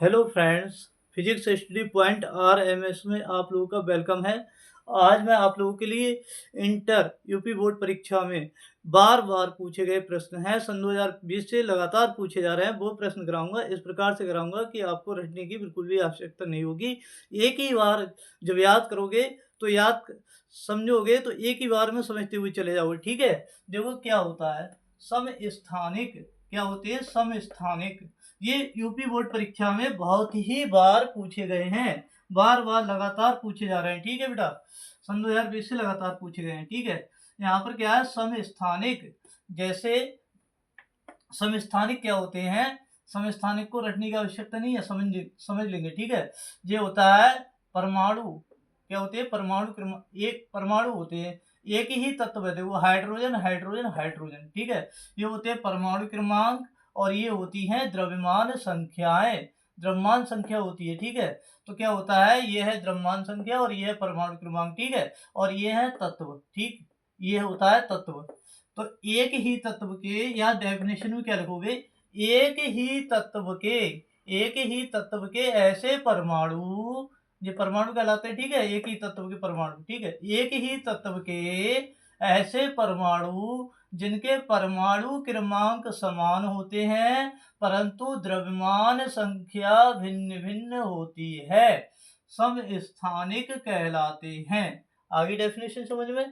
Hello friends, physics study point RMS में आप लोगों का वेलकम है। आज मैं आप लोगों के लिए इंटर यूपी बोर्ड परीक्षा में बार-बार पूछे गए प्रश्न हैं, सन 2020 से लगातार पूछे जा रहे हैं, वो प्रश्न कराऊँगा। इस प्रकार से कराऊँगा कि आपको रटने की बिल्कुल भी आवश्यकता नहीं होगी। एक ही बार जब याद करोगे तो याद समझोगे तो एक ही बार में समझते हुए चले जाओगे, ठीक है? देखो क्या होता है, समस्थानिक क्या होती है? समस्थानिक ये यूपी बोर्ड परीक्षा में बहुत ही बार पूछे गए हैं, बार-बार लगातार पूछे जा रहे हैं, ठीक है बेटा? सन 2020 से लगातार पूछे गए हैं, ठीक है? यहाँ पर क्या है समस्थानिक, जैसे समस्थानिक क्या होते हैं? समस्थानिक को रटने की आवश्यकता नहीं है, समझ लेंगे, ठीक है? ये होता है परमाणु, क्या होते हैं? परमाणु एक परमाणु होते हैं, एक ही तत्व है, देखो हाइड्रोजन, हाइड्रोजन, हाइड्रोजन, ठीक है? ये होते हैं परमाणु क्रमांक और ये होती हैं द्रव्यमान संख्याएँ, द्रव्यमान संख्या होती है, ठीक है? तो क्या होता है, ये है द्रव्यमान संख्या और ये है परमाणु क्रमांक, ठीक है? और ये है तत्व, ठीक? ये होता है तत्व। तो एक ही तत्व के या डेफिनेशन में क्या लिखोगे? एक ही तत्व के एक ही तत्व के ऐसे परमाणु, ये परमाणु कहलाते हैं, ठीक है? एक ही तत्व के परमाणु, ठीक है? एक ही तत्व के ऐसे परमाणु जिनके परमाणु क्रमांक समान होते हैं परंतु द्रव्यमान संख्या भिन्न-भिन्न होती है, समस्थानिक कहलाते हैं। आगे डेफिनेशन समझ में?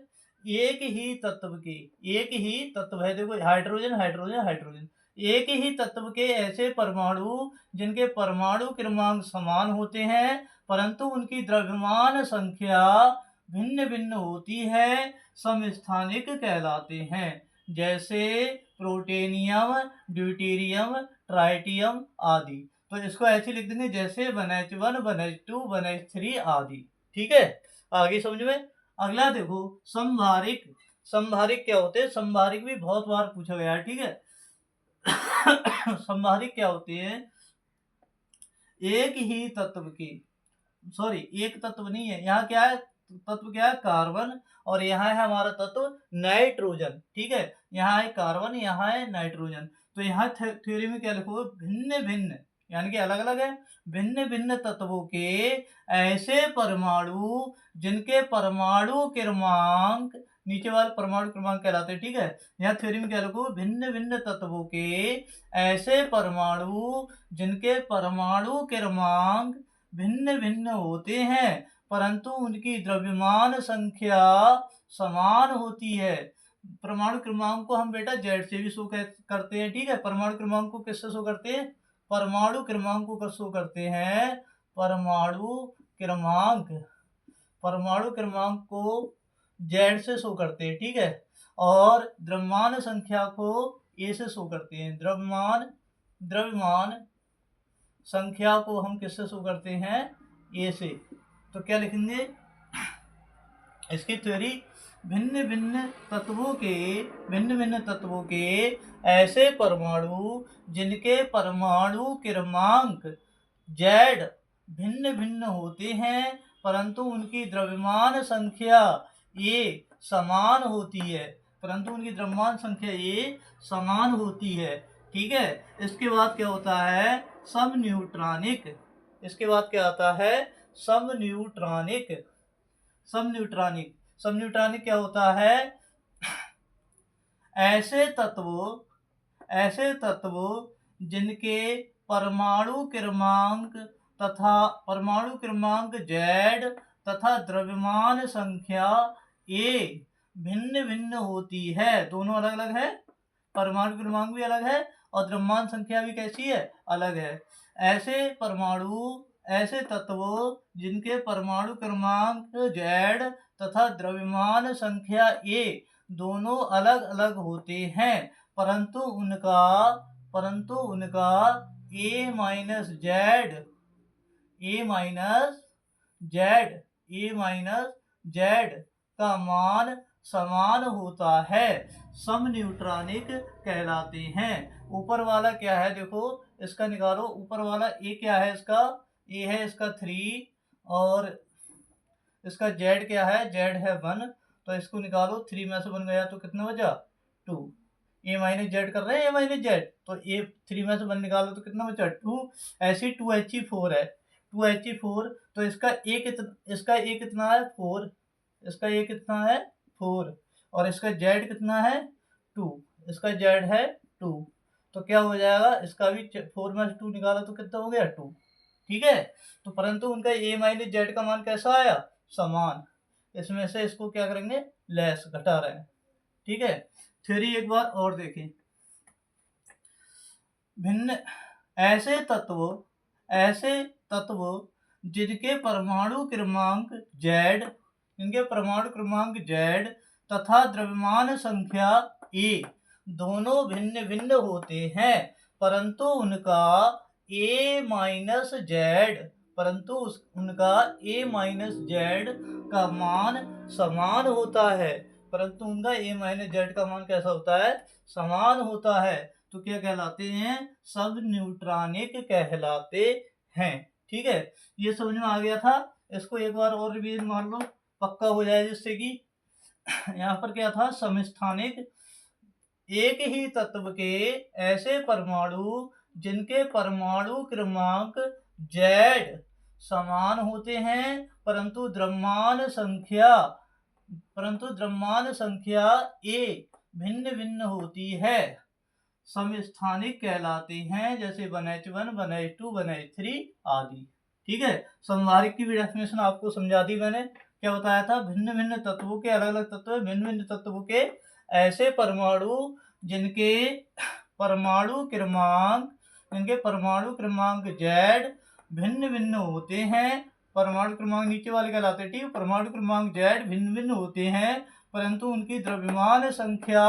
एक ही तत्व के एक ही तत्व है, देखो हाइड्रोजन, हाइड्रोजन, हाइड्रोजन। एक ही तत्व के ऐसे परमाणु जिनके परमाणु क्रमांक समान होते हैं परंतु उनकी द्रव्यमान संख्या भिन्न-भिन्न होती है, समस्थानिक कहलाते हैं। जैसे प्रोटेनियम, ड्यूटेरियम, ट्राइटियम आदि। तो इसको ऐसे लिख देंगे जैसे 1H1, 1H2, 1H3 आदि। ठीक है? आगे समझ में? अगला देखो संभारिक। संभारिक क्या होते हैं? संभारिक भी बहुत बार पूछा गया है, ठीक है? संभारिक क्या होते हैं? एक ही तत्व की, सॉरी एक तत्व नहीं है, यहाँ क्या है? तत्व क्या है? कार्बन। और यहाँ है हमारा तत्व नाइट्रोजन, ठीक है? यहाँ है कार्बन, यहाँ है नाइट्रोजन। तो यहाँ थ्योरी में क्या लिखोगे? भिन्न भिन्न, यानी कि अलग अलग है, भिन्न भिन्न तत्वों के ऐसे परमाणु जिनके परमाणु क्रमांक, नीचे वाले परमाणु क्रमांक कहलाते हैं, ठीक है? यहाँ थ्योरी में क्या लिखोगे? भिन्न भिन्न तत्वों के ऐसे परमाणु जिनके परमाणु क्रमांक भिन्न-भिन्न होते हैं परंतु उनकी द्रव्यमान संख्या समान होती है। परमाणु क्रमांक को हम बेटा जेड से भी शो करते हैं, ठीक है? परमाणु क्रमांक को किससे शो करते हैं? परमाणु क्रमांक को शो करते हैं परमाणु क्रमांक, परमाणु क्रमांक को जेड से शो करते हैं, ठीक है? और द्रव्यमान संख्या को ए से शो करते हैं। द्रव्यमान द्रव्यमान संख्या को हम किससे शो करते हैं? ए से। तो क्या लिखेंगे इसकी थ्योरी? भिन्न भिन्न तत्वों के ऐसे परमाणु जिनके परमाणु क्रमांक जेड भिन्न भिन्न होते हैं परंतु उनकी द्रव्यमान संख्या ए समान होती है, परंतु उनकी द्रव्यमान संख्या ए समान होती है, ठीक है? इसके बाद क्या होता है? समन्यूट्रॉनिक। इसके बाद क्या आता है? समन्यूट्रॉनिक। समन्यूट्रॉनिक समन्यूट्रॉनिक क्या होता है? ऐसे तत्वों जिनके परमाणु क्रमांक परमाणु क्रमांक जेड तथा द्रव्यमान संख्या ए भिन्न भिन्न होती है, दोनों अलग अलग है, परमाणु क्रमांक भी अलग है और द्रव्यमान संख्या भी कैसी है? अलग है। ऐसे तत्वों जिनके परमाणु क्रमांक जेड तथा द्रव्यमान संख्या ए दोनों अलग अलग होते हैं परंतु उनका ए माइनस जेड का मान समान होता है, समन्यूट्रॉनिक कहलाते हैं। ऊपर वाला क्या है? देखो इसका निकालो। ऊपर वाला ए क्या है? इसका ए है इसका 3 और इसका जेड क्या है? जेड है 1। तो इसको निकालो, 3 में से 1 गया तो कितना बचा? 2। ए माइनस जेड कर रहे हैं, ए माइनस जेड, तो ए 3 में से 1 निकालो तो कितना बचा 2। ऐसे 2He4 है, 2He4, तो इसका ए कितना है 4, इसका ए कितना है 4, और इसका जेड कितना है 2, इसका जेड है 2, तो क्या हो जाएगा, इसका भी 4 में से 2 निकाला तो कितना हो गया 2। ठीक है, तो परंतु उनका ए माइनस जेड का मान कैसा आया, समान। इसमें से इसको क्या करेंगे, लेस, घटा रहे हैं। ठीक है, थ्योरी एक बार और देखें। भिन्न ऐसे तत्व जिनके परमाणु क्रमांक Z, इनके परमाणु क्रमांक Z तथा द्रव्यमान संख्या A दोनों भिन्न भिन्न होते हैं, परंतु उनका A माइनस जेड का मान समान होता है, परंतु उनका A माइनस जेड का मान कैसा होता है, समान होता है, तो क्या कहलाते हैं, सब न्यूट्रॉनिक कहलाते हैं। ठीक है, ये समझ में आ गया था। इसको एक बार और रिवीजन मार लो, पक्का हो जाए, जिससे कि यहाँ पर क्या था, समस्थानिक एक ही तत्व के ऐसे परमाणु जिनके परमाणु क्रमांक Z समान होते हैं, परंतु द्रव्यमान संख्या A भिन्न भिन्न होती है, समस्थानिक कहलाते हैं, जैसे 1H1, 1H2, 1H3 आदि। ठीक है, समवारिक की भी डेफिनेशन आपको समझा दी मैंने। क्या बताया था, भिन्न भिन्न तत्वों के, अलग अलग तत्व, भिन्न भिन्न तत्वों के ऐसे परमाणु जिनके परमाणु क्रमांक Z भिन्न भिन्न होते हैं, परमाणु क्रमांक नीचे वाले कहलाते हैं। ठीक है, परमाणु क्रमांक Z भिन्न भिन्न होते हैं, परंतु उनकी द्रव्यमान संख्या,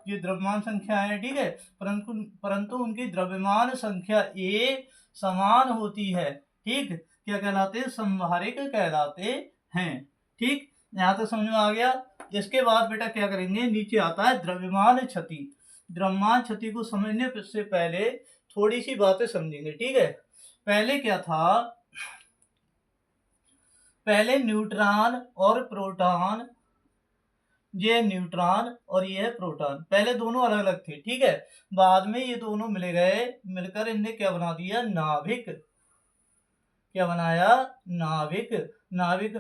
ये द्रव्यमान संख्या है, ठीक है, परंतु उनकी द्रव्यमान संख्या A समान होती है। ठीक, क्या कहलाते हैं, समवारिक कहलाते हैं। ठीक, यहाँ तक समझ में आ गया। इसके बाद बेटा क्या करेंगे, नीचे आता है द्रव्यमान क्षति। द्रव्यमान क्षति को समझने से पहले थोड़ी सी बातें समझेंगे। ठीक है, पहले क्या था, पहले न्यूट्रॉन और प्रोटॉन, ये न्यूट्रॉन और ये है प्रोटॉन, पहले दोनों अलग अलग थे। ठीक है, बाद में ये दोनों मिल गए, मिलकर इनने क्या बना दिया, नाभिक। क्या बनाया, नाभिक। नाभिक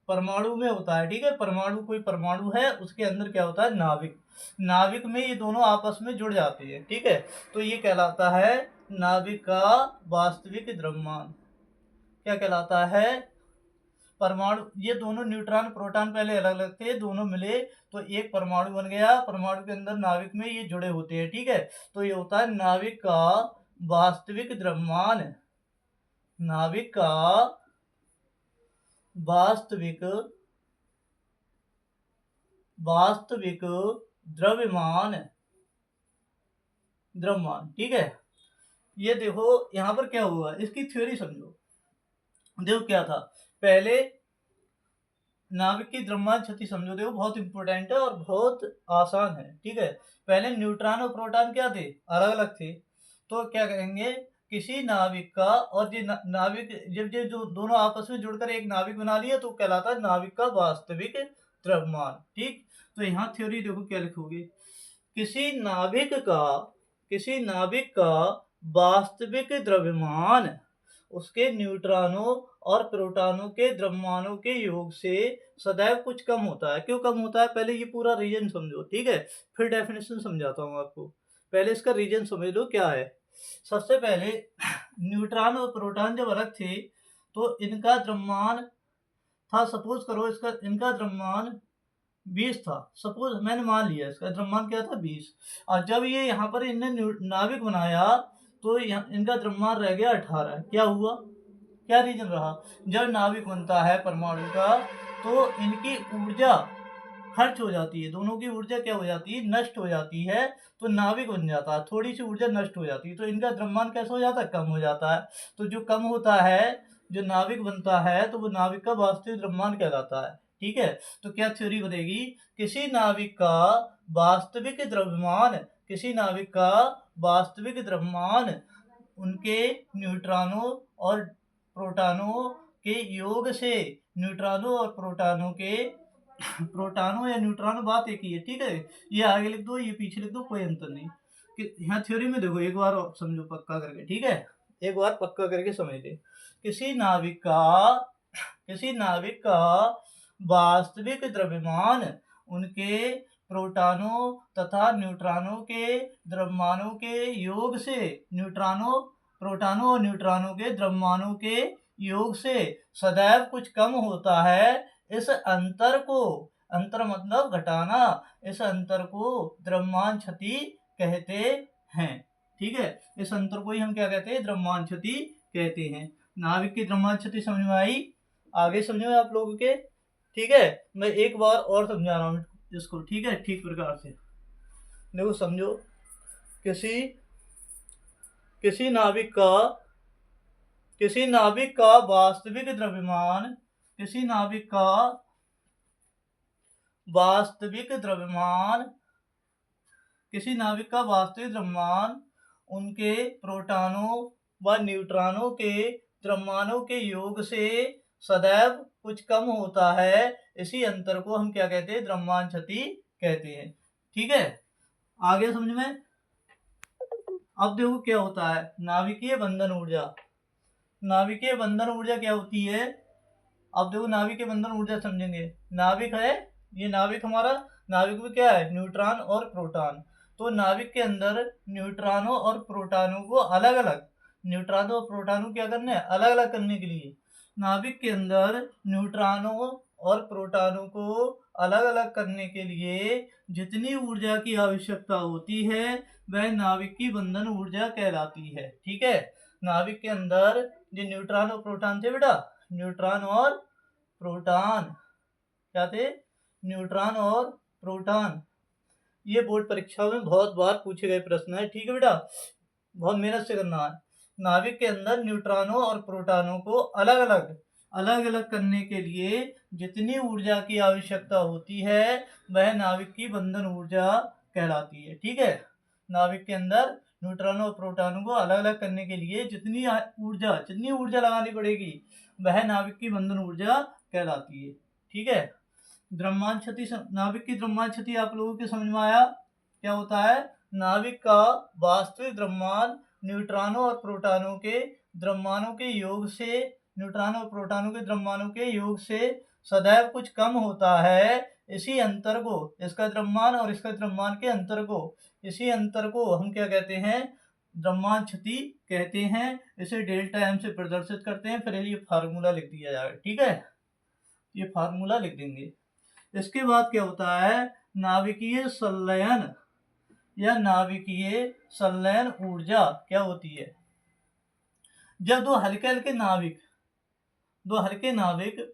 परमाणु में होता है। ठीक है, परमाणु, कोई परमाणु है उसके अंदर क्या होता है, नाभिक। नाभिक में ये दोनों आपस में जुड़ जाते हैं। ठीक है, तो ये कहलाता है नाभिक का वास्तविक द्रव्यमान। क्या कहलाता है, परमाणु, ये दोनों न्यूट्रॉन प्रोटॉन पहले अलग अलग थे, दोनों मिले तो एक परमाणु बन गया, परमाणु के अंदर नाभिक में ये जुड़े होते हैं। ठीक है, तो ये होता है नाभिक का वास्तविक द्रव्यमान। नाभिक का वास्तविक द्रव्यमान। ठीक है, ये देखो यहाँ पर क्या हुआ, इसकी थ्योरी समझो। देखो क्या था, पहले नाभिक की द्रव्यमान क्षति समझो, देखो बहुत इंपॉर्टेंट है और बहुत आसान है। ठीक है, पहले न्यूट्रॉन और प्रोटॉन क्या थे, अलग अलग थे, तो क्या करेंगे, किसी नाभिक का, और ये नाभिक जब ये जो दोनों आपस में जुड़कर एक नाभिक बना लिया तो कहलाता है नाभिक का वास्तविक द्रव्यमान। ठीक, तो यहाँ थ्योरी देखो क्या लिखोगे, किसी नाभिक का वास्तविक द्रव्यमान उसके न्यूट्रॉनों और प्रोटॉनों के द्रव्यमानों के योग से सदैव कुछ कम होता है। क्यों कम होता है, पहले ये पूरा रीजन समझो। ठीक है, फिर डेफिनेशन समझाता हूँ आपको, पहले इसका रीजन समझ लो क्या है। सबसे पहले न्यूट्रॉन और प्रोटॉन जब अलग थे तो इनका द्रव्यमान था, सपोज करो इनका द्रव्यमान 20 था, सपोज मैंने मान लिया इसका द्रव्यमान क्या था 20, और जब ये यहाँ पर इनने नाभिक बनाया तो इनका द्रव्यमान रह गया 18। क्या हुआ, क्या रीजन रहा, जब नाभिक बनता है परमाणु का तो इनकी ऊर्जा खर्च हो जाती है, दोनों की ऊर्जा क्या हो जाती है, नष्ट हो जाती है, तो नाभिक बन जाता है, थोड़ी सी ऊर्जा नष्ट हो जाती है, तो इनका द्रव्यमान कैसा हो जाता है, कम हो जाता है। तो जो कम होता है, जो नाभिक बनता है, तो वो नाभिक का वास्तविक द्रव्यमान कहलाता है। ठीक है, तो क्या थ्योरी बनेगी, किसी नाभिक का वास्तविक द्रव्यमान उनके न्यूट्रॉनों और प्रोटॉनों के योग से, न्यूट्रॉनों और प्रोटॉनों के प्रोटॉनों या न्यूट्रॉनों बात एक ही है, ठीक है। ये आगे लिख दो, ये पीछे लिख दो, कोई अंतर नहीं। यहाँ थ्योरी में देखो, एक बार और समझो पक्का करके, ठीक है, एक बार पक्का करके समझ ले। किसी नाविक का वास्तविक द्रव्यमान उनके प्रोटॉनों तथा न्यूट्रॉनों के द्रव्यमानों के योग से, प्रोटॉनों और न्यूट्रॉनों के द्रव्यमानों के योग से सदैव कुछ कम होता है। इस अंतर को, अंतर मतलब घटाना, इस अंतर को द्रव्यमान क्षति कहते हैं, ठीक है। इस अंतर को ही हम क्या कहते हैं, द्रव्यमान क्षति कहते हैं। नाविक की द्रव्यमान क्षति समझ में आई? आगे समझो आप लोगों के, ठीक है। मैं एक बार और समझा रहा हूँ इसको, ठीक है, ठीक प्रकार से देखो, समझो। किसी नाविक का वास्तविक द्रव्यमान, किसी नाविक का वास्तविक द्रव्यमान उनके प्रोटॉनों व न्यूट्रॉनों के द्रव्यमानों के योग से सदैव कुछ कम होता है। इसी अंतर को हम क्या कहते हैं, द्रव्यमान क्षति कहते हैं, ठीक है। आगे समझ में। अब देखो क्या होता है नाभिकीय बंधन ऊर्जा। नाभिकीय बंधन ऊर्जा क्या होती है? अब देखो नाभिकीय बंधन ऊर्जा समझेंगे। नाभिक है, ये नाभिक हमारा, नाभिक में क्या है, न्यूट्रॉन और प्रोटॉन। तो नाभिक के अंदर न्यूट्रॉनों और प्रोटॉनों को अलग अलग, न्यूट्रॉनों और प्रोटॉनों क्या करने हैं, अलग अलग करने के लिए नाभिक के अंदर न्यूट्रॉनों और प्रोटॉनों को अलग अलग करने के लिए जितनी ऊर्जा की आवश्यकता होती है वह नाभिक की बंधन ऊर्जा कहलाती है, ठीक है। नाभिक के अंदर जो न्यूट्रॉन और प्रोटॉन थे बेटा, न्यूट्रॉन और प्रोटॉन क्या थे, न्यूट्रॉन और प्रोटॉन। ये बोर्ड परीक्षा में बहुत बार पूछे गए प्रश्न है, ठीक है बेटा, बहुत मेहनत से करना है। नाभिक के अंदर न्यूट्रॉनों और प्रोटॉनों को अलग अलग करने के लिए जितनी ऊर्जा की आवश्यकता होती है वह नाभिक की बंधन ऊर्जा कहलाती है, ठीक है। नाभिक के अंदर न्यूट्रॉनों और प्रोटॉनों को अलग अलग करने के लिए जितनी ऊर्जा लगानी पड़ेगी वह नाभिक की बंधन ऊर्जा कहलाती है, ठीक है। द्रव्यमान क्षति, नाभिक की द्रव्यमान क्षति आप लोगों के समझ में आया? क्या होता है, नाभिक का वास्तविक द्रव्यमान न्यूट्रॉनों और प्रोटॉनों के द्रव्यमानों के योग से, न्यूट्रॉनों और प्रोटॉनों के द्रव्यमानों के योग से सदैव कुछ कम होता है। इसी अंतर को, इसका द्रव्यमान और इसका द्रव्यमान के अंतर को, इसी अंतर को हम क्या कहते हैं, द्रव्यमान क्षति कहते हैं। इसे डेल्टा एम से प्रदर्शित करते हैं। फिर ये फार्मूला लिख दिया जाएगा, ठीक है, ये फार्मूला लिख देंगे। इसके बाद क्या होता है, नाभिकीय संलयन या नाभिकीय संलयन ऊर्जा क्या होती है? जब दो हल्के नाभिक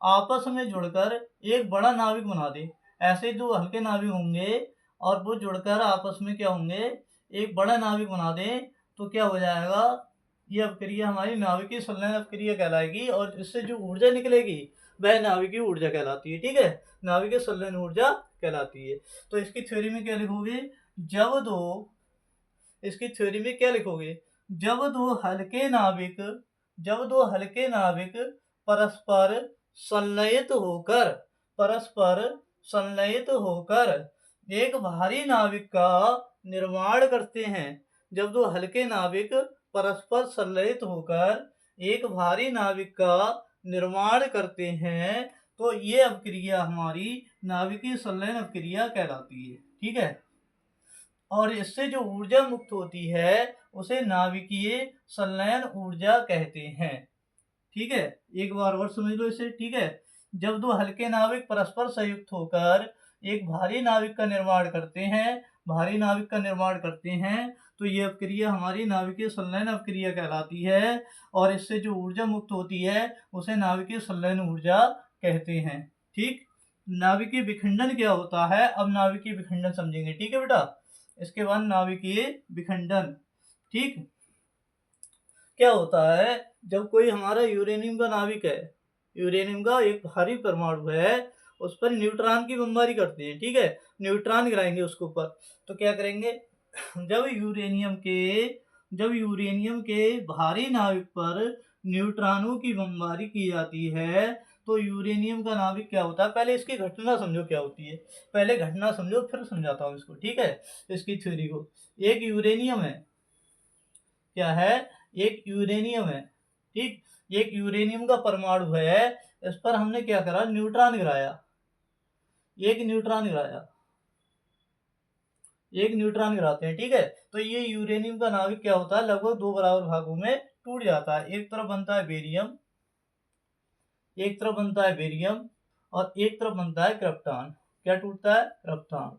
आपस में जुड़कर एक बड़ा नाभिक बना दे, ऐसे दो हल्के नाभिक होंगे और वो जुड़कर आपस में क्या होंगे, एक बड़ा नाभिक बना दे, तो क्या हो जाएगा, ये अपक्रिया हमारी नाभिकीय संलयन अपक्रिया कहलाएगी और इससे जो ऊर्जा निकलेगी वह नाभिकीय ऊर्जा कहलाती है, ठीक है, नाभिकीय संलयन ऊर्जा कहलाती है। तो इसकी थ्योरी में क्या लिखोगे, जब दो हल्के नाभिक परस्पर संलयित होकर एक भारी नाभिक का निर्माण करते हैं। जब दो हल्के नाभिक परस्पर संलयित होकर एक भारी नाभिक का निर्माण करते हैं तो ये अपक्रिया हमारी नाभिकीय संलयन अपक्रिया कहलाती है, ठीक है। और इससे जो ऊर्जा मुक्त होती है उसे नाभिकीय संलयन ऊर्जा कहते हैं, ठीक है। एक बार और समझ लो इसे, ठीक है। जब दो हल्के नाभिक परस्पर संयुक्त होकर एक भारी नाभिक का निर्माण करते हैं तो ये अपक्रिया हमारी नाभिकीय संलयन अपक्रिया कहलाती है और इससे जो ऊर्जा मुक्त होती है उसे नाभिकीय संलयन ऊर्जा कहते हैं, ठीक। नाभिकीय विखंडन क्या होता है, अब नाभिकीय विखंडन समझेंगे, ठीक है बेटा। इसके बाद नाभिकीय विखंडन, ठीक। क्या होता है, जब कोई हमारा यूरेनियम का नाभिक है, यूरेनियम का एक भारी परमाणु है, उस पर न्यूट्रॉन की बमबारी करते हैं, ठीक है, न्यूट्रॉन गिराएंगे उसके ऊपर, तो क्या करेंगे, जब यूरेनियम के भारी नाभिक पर न्यूट्रॉनों की बमबारी की जाती है तो यूरेनियम का नाभिक क्या होता है, पहले इसकी घटना समझो क्या होती है, पहले घटना समझो फिर समझाता हूँ इसको, ठीक है, इसकी थ्योरी को। एक यूरेनियम है, क्या है, एक यूरेनियम है, ठीक, एक यूरेनियम का परमाणु है, इस पर हमने क्या करा, न्यूट्रॉन गिराया, एक न्यूट्रॉन गिराया, एक न्यूट्रॉन गिराते हैं, ठीक है। तो ये यूरेनियम का नाभिक क्या होता है, लगभग दो बराबर भागों में टूट जाता है, एक तरफ बनता है बेरियम, एक तरफ बनता है बेरियम और एक तरफ बनता है क्रिप्टॉन। क्या टूटता है, क्रिप्टॉन।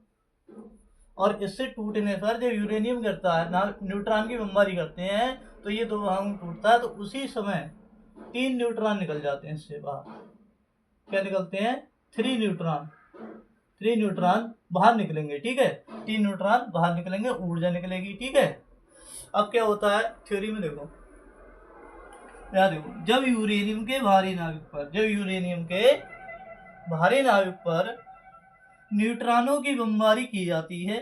और इससे टूटने पर जब यूरेनियम गिरता है ना, न्यूट्रॉन की बमबारी करते हैं तो ये दो भागों में टूटता है, तो उसी समय 3 न्यूट्रॉन निकल जाते हैं इससे बाहर। क्या निकलते हैं, 3 न्यूट्रॉन, 3 न्यूट्रॉन बाहर निकलेंगे, ठीक है, 3 न्यूट्रॉन बाहर निकलेंगे, ऊर्जा निकलेगी, ठीक है। अब क्या होता है थ्योरी में, देखो याद देखो, जब यूरेनियम के भारी नाभिक पर, जब यूरेनियम के भारी नाभिक पर न्यूट्रॉनों की बमबारी की जाती है,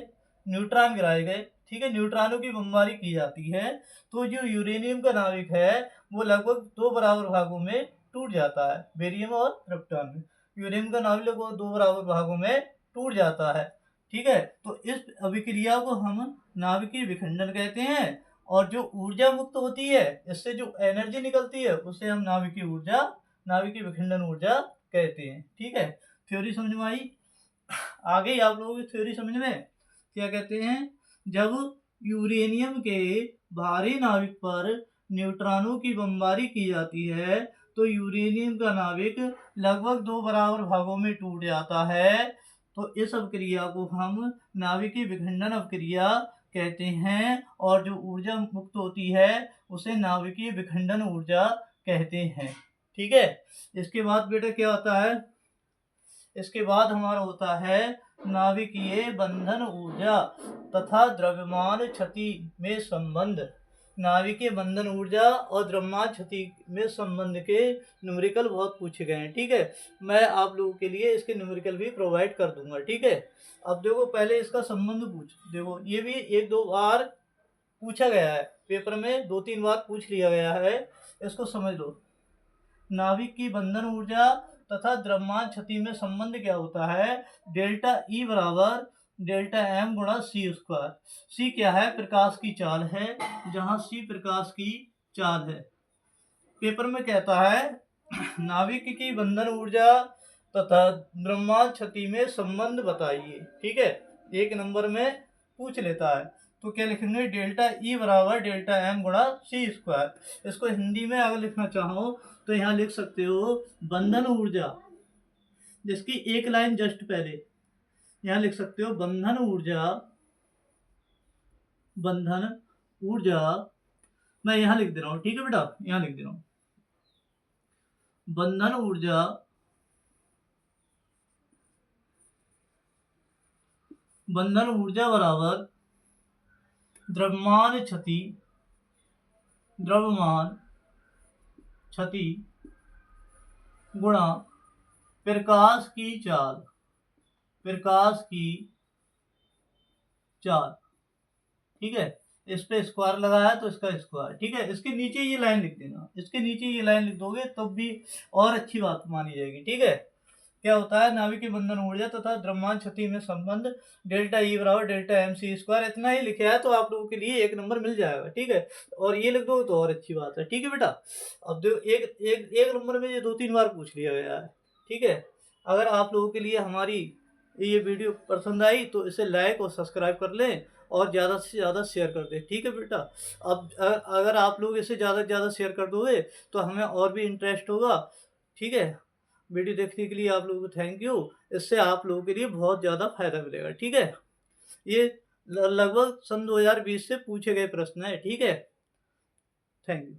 न्यूट्रॉन गिराए गए, ठीक है, न्यूट्रॉनों की बमबारी की जाती है, तो जो यूरेनियम का नाभिक है वो लगभग दो बराबर भागों में टूट जाता है, बेरियम और क्रिप्टॉन में। यूरेनियम का नाभिक लगभग दो बराबर भागों में टूट जाता है, ठीक है। तो इस अभिक्रिया को हम नाभिकीय विखंडन कहते हैं, और जो ऊर्जा मुक्त होती है, इससे जो एनर्जी निकलती है, उसे हम नाभिकीय ऊर्जा, नाभिकीय विखंडन ऊर्जा कहते हैं, ठीक है। थ्योरी समझ में आई। आगे आप लोगों की थ्योरी समझ में, क्या कहते हैं, जब यूरेनियम के भारी नाभिक पर न्यूट्रॉनों की बमबारी की जाती है तो यूरेनियम का नाभिक लगभग दो बराबर भागों में टूट जाता है, तो इस अवक्रिया को हम नाभिकीय विखंडन अवक्रिया कहते हैं, और जो ऊर्जा मुक्त होती है उसे नाभिकीय विखंडन ऊर्जा कहते हैं, ठीक है। इसके बाद बेटा क्या होता है, इसके बाद हमारा होता है नाभिकीय बंधन ऊर्जा तथा द्रव्यमान क्षति में संबंध। नाभिकीय बंधन ऊर्जा और द्रव्यमान क्षति में संबंध के न्यूमेरिकल बहुत पूछे गए हैं, ठीक है। मैं आप लोगों के लिए इसके न्यूमेरिकल भी प्रोवाइड कर दूंगा, ठीक है। अब देखो पहले इसका संबंध देखो, ये भी एक दो बार पूछा गया है पेपर में, 2-3 बार पूछ लिया गया है, इसको समझ लो। नाभिक की बंधन ऊर्जा तथा द्रव्यमान क्षति में संबंध क्या होता है, डेल्टा ई बराबर डेल्टा एम गुणा सी स्क्वायर। सी क्या है, प्रकाश की चाल है, जहां सी प्रकाश की चाल है। पेपर में कहता है नाभिक की बंधन ऊर्जा तथा द्रव्यमान क्षति में संबंध बताइए, ठीक है, 1 नंबर में पूछ लेता है। तो क्या लिखेंगे, डेल्टा ई बराबर डेल्टा एम गुणा सी स्क्वायर। इसको हिंदी में अगर लिखना चाहो तो यहाँ लिख सकते हो बंधन ऊर्जा, जिसकी एक लाइन जस्ट पहले यहाँ लिख सकते हो बंधन ऊर्जा, बंधन ऊर्जा, मैं यहाँ लिख दे रहा हूँ, ठीक है बेटा, यहाँ लिख दे रहा हूँ बंधन ऊर्जा, बंधन ऊर्जा बराबर द्रव्यमान क्षति, द्रव्यमान क्षति गुणा प्रकाश की चाल, प्रकाश की चाल, ठीक है। इस पे स्क्वायर लगाया तो इसका स्क्वायर, ठीक है। इसके नीचे ये लाइन लिख देना, इसके नीचे ये लाइन लिख दोगे तब भी और अच्छी बात मानी जाएगी, ठीक है। क्या होता है, नाभिकीय बंधन ऊर्जा तथा द्रव्यमान क्षति में संबंध डेल्टा ई बराबर डेल्टा एम सी स्क्वायर। इतना ही लिखा है तो आप लोगों के लिए 1 नंबर मिल जाएगा, ठीक है। और ये लिख दो तो और अच्छी बात है, ठीक है बेटा। अब देखो एक नंबर में ये 2-3 बार पूछ लिया गया है, ठीक है। अगर आप लोगों के लिए हमारी ये वीडियो पसंद आई तो इसे लाइक और सब्सक्राइब कर लें और ज़्यादा से ज़्यादा शेयर कर दें, ठीक है बेटा। अब अगर आप लोग इसे ज़्यादा से ज़्यादा शेयर कर दोगे तो हमें और भी इंटरेस्ट होगा, ठीक है। वीडियो देखने के लिए आप लोगों को थैंक यू। इससे आप लोगों के लिए बहुत ज़्यादा फायदा मिलेगा, ठीक है। ये लगभग सन 2020 से पूछे गए प्रश्न है, ठीक है। Thank you.